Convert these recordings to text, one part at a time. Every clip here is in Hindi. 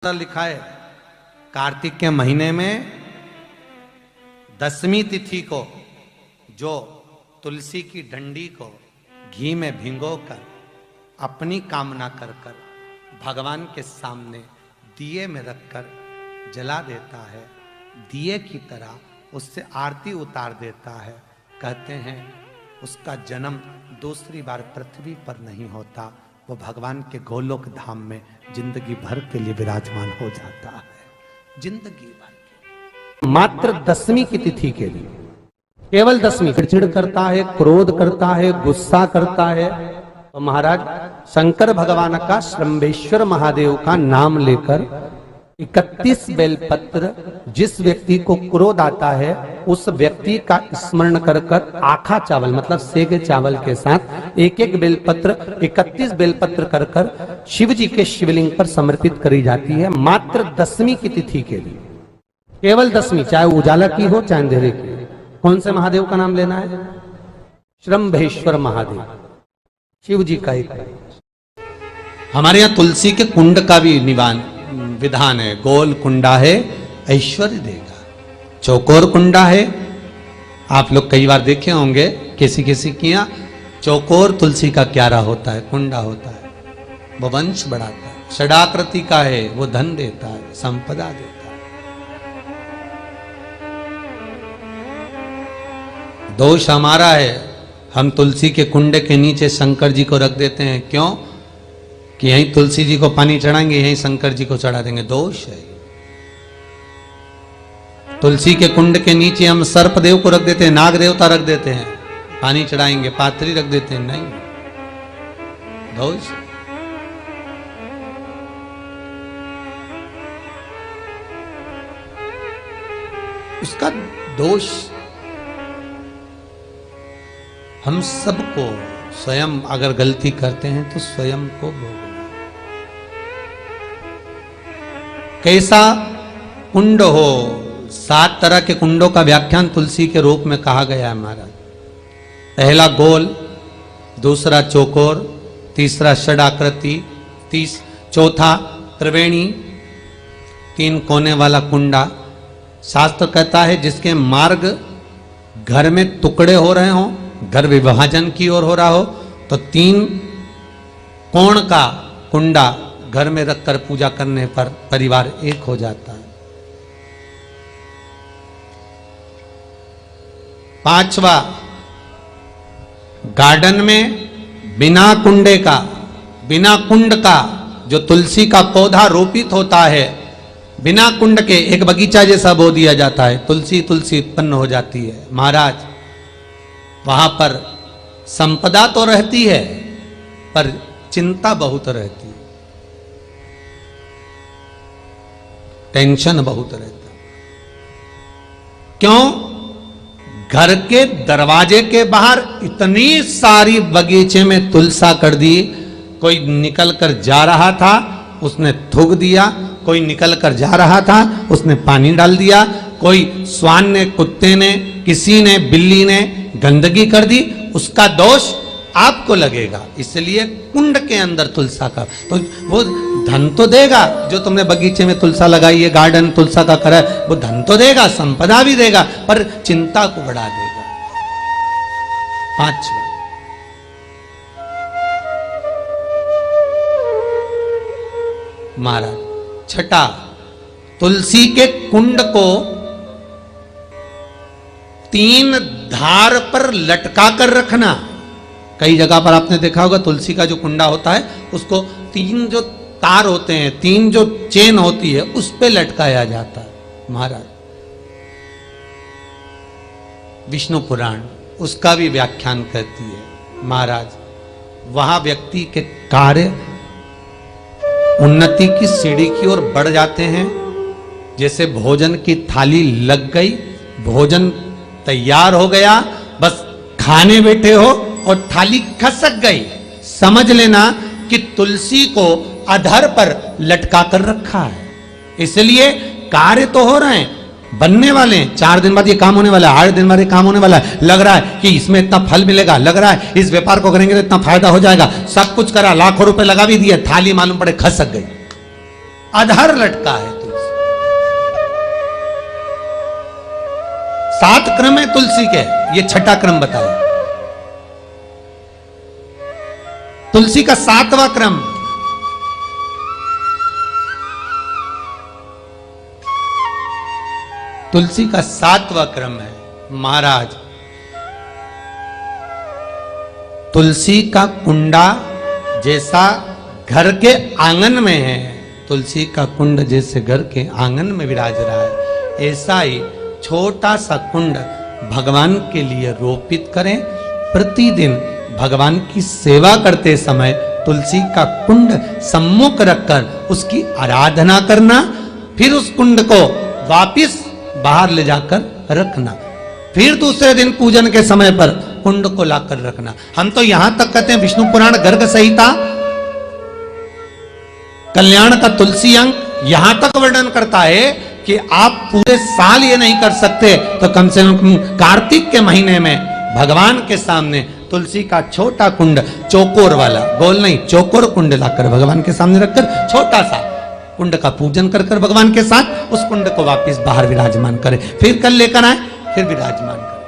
लिखा है कार्तिक के महीने में 10वीं तिथि को जो तुलसी की डंडी को घी में भिगोकर अपनी कामना कर कर भगवान के सामने दिए में रखकर जला देता है, दिए की तरह उससे आरती उतार देता है। कहते हैं उसका जन्म दूसरी बार पृथ्वी पर नहीं होता, वो भगवान के गोलोक धाम में जिंदगी भर के लिए विराजमान हो जाता है। जिंदगी भर के मात्र 10वीं की तिथि के लिए, केवल 10वीं। चिड़चिड़ करता है, क्रोध करता है, गुस्सा करता है, तो महाराज शंकर भगवान का श्रंभेश्वर महादेव का नाम लेकर 31 बेलपत्र, जिस व्यक्ति को क्रोध आता है उस व्यक्ति का स्मरण कर कर आखा चावल मतलब सेगे चावल के साथ एक एक बेलपत्र 31 बेलपत्र कर कर शिव जी के शिवलिंग पर समर्पित करी जाती है। मात्र 10वीं की तिथि के लिए, केवल 10वीं, चाहे उजाला की हो चाहे अंधेरे की। कौन से महादेव का नाम लेना है? श्रंभेश्वर महादेव, शिव जी का एक। हमारे यहाँ तुलसी के कुंड का भी विधान है। गोल कुंडा है ऐश्वर्य देगा, चौकोर कुंडा है। आप लोग कई बार देखे होंगे किसी किसी के यहाँ चौकोर तुलसी का क्यारा होता है, कुंडा होता है, वो वंश बढ़ाता है। षडाकृति का है, वो धन देता है, संपदा देता है। दोष हमारा है, हम तुलसी के कुंडे के नीचे शंकर जी को रख देते हैं। क्यों? कि यहीं तुलसी जी को पानी चढ़ाएंगे, यहीं शंकर जी को चढ़ा देंगे। दोष है। तुलसी के कुंड के नीचे हम सर्प देव को रख देते हैं, नाग देवता रख देते हैं, पानी चढ़ाएंगे, पाथरी रख देते हैं, नहीं, दोष। उसका दोष हम सबको स्वयं अगर गलती करते हैं तो स्वयं को भोगना। कैसा कुंड हो, 7 तरह के कुंडों का व्याख्यान तुलसी के रूप में कहा गया है महाराज। पहला गोल, दूसरा चौकोर, तीसरा षडाकृति, चौथा त्रिवेणी, 3 कोने वाला कुंडा। शास्त्र कहता है जिसके मार्ग घर में टुकड़े हो रहे हों, घर विभाजन की ओर हो रहा हो, तो 3 कोण का कुंडा घर में रखकर पूजा करने पर परिवार एक हो जाता है। 5वां, गार्डन में बिना कुंडे का, बिना कुंड का जो तुलसी का पौधा रोपित होता है, बिना कुंड के एक बगीचा जैसा बो दिया जाता है, तुलसी तुलसी उत्पन्न हो जाती है। महाराज वहां पर संपदा तो रहती है पर चिंता बहुत रहती है, टेंशन बहुत रहता है। क्यों? घर के दरवाजे के बाहर इतनी सारी बगीचे में तुलसा कर दी। कोई निकल कर जा रहा था, उसने थूक दिया, कोई निकल कर जा रहा था, उसने पानी डाल दिया, कोई श्वान ने, कुत्ते ने, किसी ने, बिल्ली ने गंदगी कर दी, उसका दोष आपको लगेगा। इसलिए कुंड के अंदर तुलसा का, तो वो धन तो देगा, जो तुमने बगीचे में तुलसा लगाई है, गार्डन तुलसा का करा है, वो धन तो देगा, संपदा भी देगा, पर चिंता को बढ़ा देगा। 5वां, महाराज 6ठा, तुलसी के कुंड को 3 धार पर लटका कर रखना। कई जगह पर आपने देखा होगा तुलसी का जो कुंडा होता है उसको 3 जो तार होते हैं, 3 जो चेन होती है, उस पे लटकाया जाता है। महाराज विष्णु पुराण उसका भी व्याख्यान करती है। महाराज वहां व्यक्ति के कार्य उन्नति की सीढ़ी की ओर बढ़ जाते हैं। जैसे भोजन की थाली लग गई, भोजन तैयार हो गया, बस खाने बैठे हो और थाली खसक गई, समझ लेना कि तुलसी को अधर पर लटका कर रखा है। इसलिए कार्य तो हो रहे हैं, बनने वाले हैं, 4 दिन बाद ये काम होने वाला है, 8 दिन बाद ये काम होने वाला है, लग रहा है कि इसमें इतना फल मिलेगा, लग रहा है इस व्यापार को करेंगे तो इतना फायदा हो जाएगा, सब कुछ करा, लाखों रुपए लगा भी दिए, थाली मालूम पड़े खसक गई। अधर लटका है तुलसी। 7 क्रम है तुलसी के, ये छठा क्रम बताया। तुलसी का 7वां क्रम, तुलसी का 7वां क्रम है। महाराज, तुलसी का कुंडा जैसा घर के आंगन में है, तुलसी का कुंड जैसे घर के आंगन में विराज रहा है, ऐसा ही छोटा सा कुंड भगवान के लिए रोपित करें। प्रतिदिन भगवान की सेवा करते समय तुलसी का कुंड सम्मुख रखकर उसकी आराधना करना, फिर उस कुंड को वापिस बाहर ले जाकर रखना, फिर दूसरे दिन पूजन के समय पर कुंड को लाकर रखना। हम तो यहां तक कहते हैं, विष्णु पुराण गर्ग संहिता कल्याण का तुलसी अंग यहां तक वर्णन करता है कि आप पूरे साल ये नहीं कर सकते तो कम से कम कार्तिक के महीने में भगवान के सामने तुलसी का छोटा कुंड, चौकोर वाला, गोल नहीं, चौकोर कुंड लाकर भगवान के सामने रखकर छोटा सा कुंड का पूजन कर कर भगवान के साथ उस कुंड को वापस बाहर विराजमान करें, फिर कल लेकर आए, फिर विराजमान करें।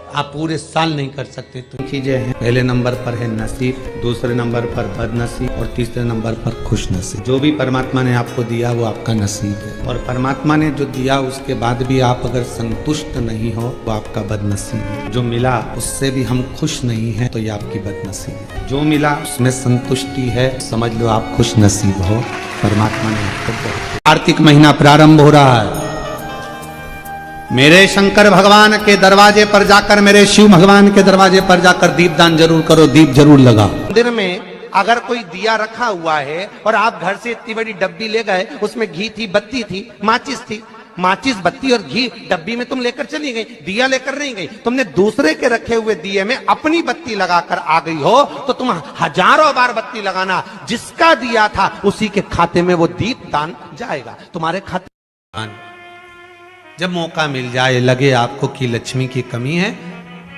आप पूरे साल नहीं कर सकते। तो चीजें हैं, पहले नंबर पर है नसीब, दूसरे नंबर पर बदनसीब और तीसरे नंबर पर खुश नसीब। जो भी परमात्मा ने आपको दिया वो आपका नसीब है, और परमात्मा ने जो दिया उसके बाद भी आप अगर संतुष्ट नहीं हो वो आपका बदनसीब है। जो मिला उससे भी हम खुश नहीं है तो ये आपकी बदनसीब है। जो मिला उसमें संतुष्टि है, समझ लो आप खुश नसीब हो। परमात्मा ने आपको। कार्तिक महीना प्रारंभ हो रहा है, मेरे शंकर भगवान के दरवाजे पर जाकर, मेरे शिव भगवान के दरवाजे पर जाकर दीपदान जरूर करो, दीप जरूर लगाओ। मंदिर में अगर कोई दिया रखा हुआ है और आप घर से इतनी बड़ी डब्बी ले गए, उसमें घी थी, बत्ती थी, माचिस थी, माचिस, बत्ती और घी डब्बी में तुम लेकर चली गई, दिया लेकर नहीं गई, तुमने दूसरे के रखे हुए दिए में अपनी बत्ती लगाकर आ गई हो तो तुम हजारों बार बत्ती लगाना, जिसका दिया था उसी के खाते में वो दीप दान जाएगा, तुम्हारे खाते। जब मौका मिल जाए, लगे आपको कि लक्ष्मी की कमी है,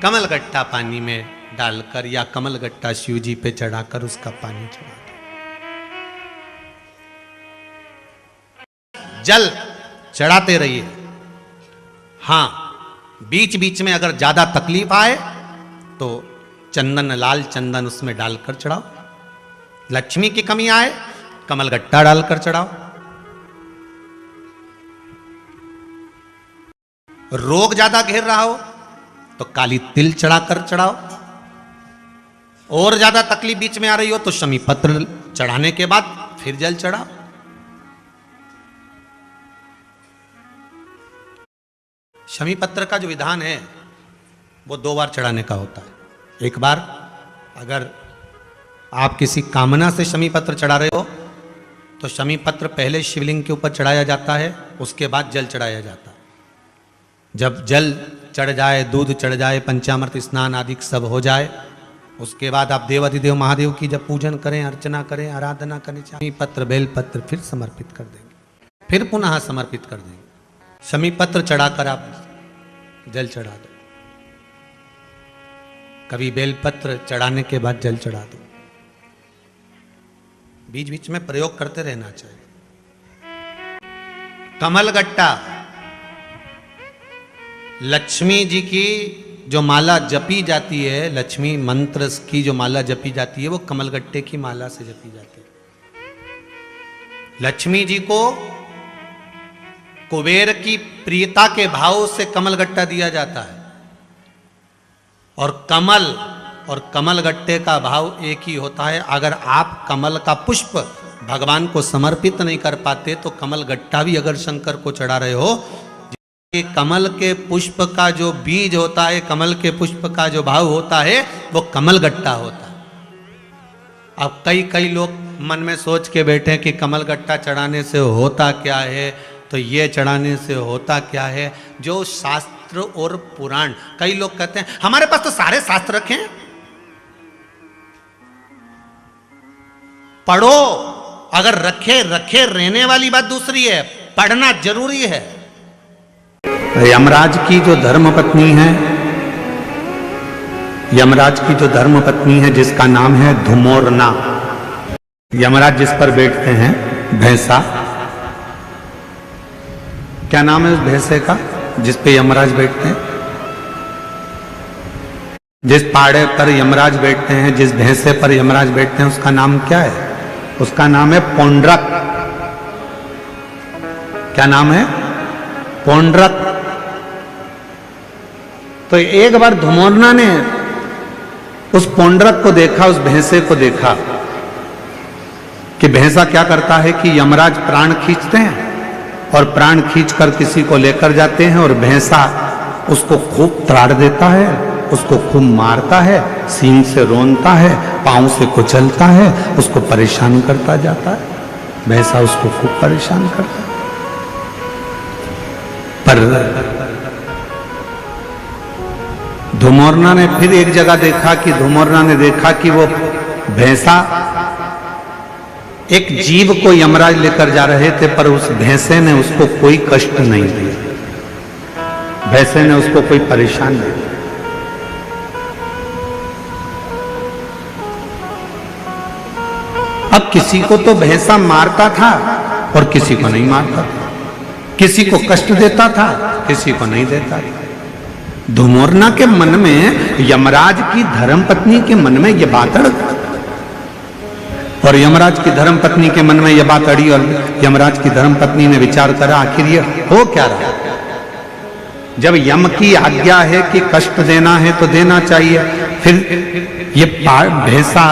कमलगट्टा पानी में डालकर या कमलगट्टा शिव जी पे चढ़ाकर उसका पानी चढ़ा दो। जल चढ़ाते रहिए। हाँ, बीच बीच में अगर ज्यादा तकलीफ आए तो चंदन, लाल चंदन उसमें डालकर चढ़ाओ। लक्ष्मी की कमी आए, कमलगट्टा डालकर चढ़ाओ। रोग ज्यादा घेर रहा हो तो काली तिल चढ़ाकर चढ़ाओ। और ज्यादा तकलीफ बीच में आ रही हो तो शमी पत्र चढ़ाने के बाद फिर जल चढ़ाओ। शमी पत्र का जो विधान है वो 2 बार चढ़ाने का होता है। एक बार अगर आप किसी कामना से शमी पत्र चढ़ा रहे हो तो शमी पत्र पहले शिवलिंग के ऊपर चढ़ाया जाता है, उसके बाद जल चढ़ाया जाता है। जब जल चढ़ जाए, दूध चढ़ जाए, पंचामृत स्नान आदि सब हो जाए, उसके बाद आप देवाधिदेव महादेव की जब पूजन करें, अर्चना करें, आराधना करें, शमी पत्र, बेल पत्र फिर समर्पित कर देंगे, फिर पुनः समर्पित कर देंगे। शमी पत्र चढ़ाकर आप जल चढ़ा दो, कभी बेल पत्र चढ़ाने के बाद जल चढ़ा दो। बीच बीच में प्रयोग करते रहना चाहिए। कमलगट्टा, लक्ष्मी जी की जो माला जपी जाती है, लक्ष्मी मंत्र की जो माला जपी जाती है वो कमलगट्टे की माला से जपी जाती है। लक्ष्मी जी को कुबेर की प्रियता के भाव से कमलगट्टा दिया जाता है, और कमल और कमलगट्टे का भाव एक ही होता है। अगर आप कमल का पुष्प भगवान को समर्पित नहीं कर पाते तो कमलगट्टा भी अगर शंकर को चढ़ा रहे हो, कमल के पुष्प का जो बीज होता है, कमल के पुष्प का जो भाव होता है वो कमलगट्टा होता है। अब कई लोग मन में सोच के बैठे कि कमलगट्टा चढ़ाने से होता क्या है, तो ये चढ़ाने से होता क्या है। जो शास्त्र और पुराण, कई लोग कहते हैं हमारे पास तो सारे शास्त्र रखे हैं, पढ़ो। अगर रखे रहने वाली बात दूसरी है, पढ़ना जरूरी है। यमराज की जो धर्मपत्नी है, यमराज की जो धर्मपत्नी है जिसका नाम है धुमोरना, यमराज जिस पर बैठते हैं भैंसा, क्या नाम है उस भैंसे का जिस पे यमराज बैठते हैं? जिस पाड़े पर यमराज बैठते हैं, जिस भैंसे पर यमराज बैठते हैं, उसका नाम क्या है? उसका नाम है पौंड्रक। क्या नाम है? पौंड्रक। तो एक बार धुमोरना ने उस पौंड्रक को देखा, उस भैंसे को देखा कि भैंसा क्या करता है कि यमराज प्राण खींचते हैं और प्राण खींचकर किसी को लेकर जाते हैं और भैंसा उसको खूब त्राड़ देता है, उसको खूब मारता है, सींग से रोनता है, पांव से कुचलता है, उसको परेशान करता जाता है। भैंसा उसको खूब परेशान करता है। पर धुमोरना ने फिर एक जगह देखा कि धुमोरना ने देखा कि वो भैंसा एक जीव को यमराज लेकर जा रहे थे, पर उस भैंसे ने उसको कोई कष्ट नहीं दिया, भैंसे ने उसको कोई परेशान नहीं किया। अब किसी को तो भैंसा मारता था और किसी को नहीं मारता था, किसी को कष्ट देता था, किसी को नहीं देता था। धुमोरना के मन में, यमराज की धर्मपत्नी के मन में यह बात अड़, और यमराज की धर्मपत्नी के मन में यह बात अड़ी, और यमराज की धर्मपत्नी ने विचार करा आखिर ये हो क्या रहा। जब यम की आज्ञा है कि कष्ट देना है तो देना चाहिए, फिर ये भैंसा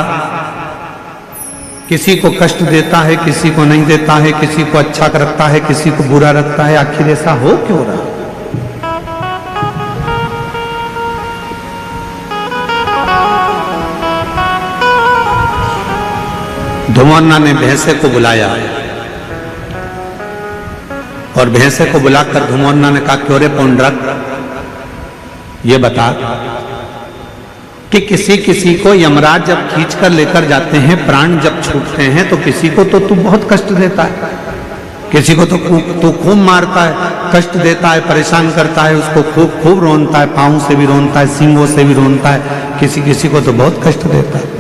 किसी को कष्ट देता है, किसी को नहीं देता है, किसी को अच्छा रखता है, किसी को बुरा रखता है, आखिर ऐसा हो क्यों रहा। धुमोरना ने भैंसे को बुलाया और भैंसे को बुलाकर धुमोरना ने कहा, क्यों रे पौंड्रक, ये बता कि किसी किसी को यमराज जब खींच कर लेकर जाते हैं, प्राण जब छूटते हैं, तो किसी को तो तू बहुत कष्ट देता है, किसी को तो तू खूब मारता है, कष्ट देता है, परेशान करता है, उसको खूब खूब रोनता है, पांव से भी रोनता है, सींगों से भी रोनता है, किसी किसी को तो बहुत कष्ट देता है।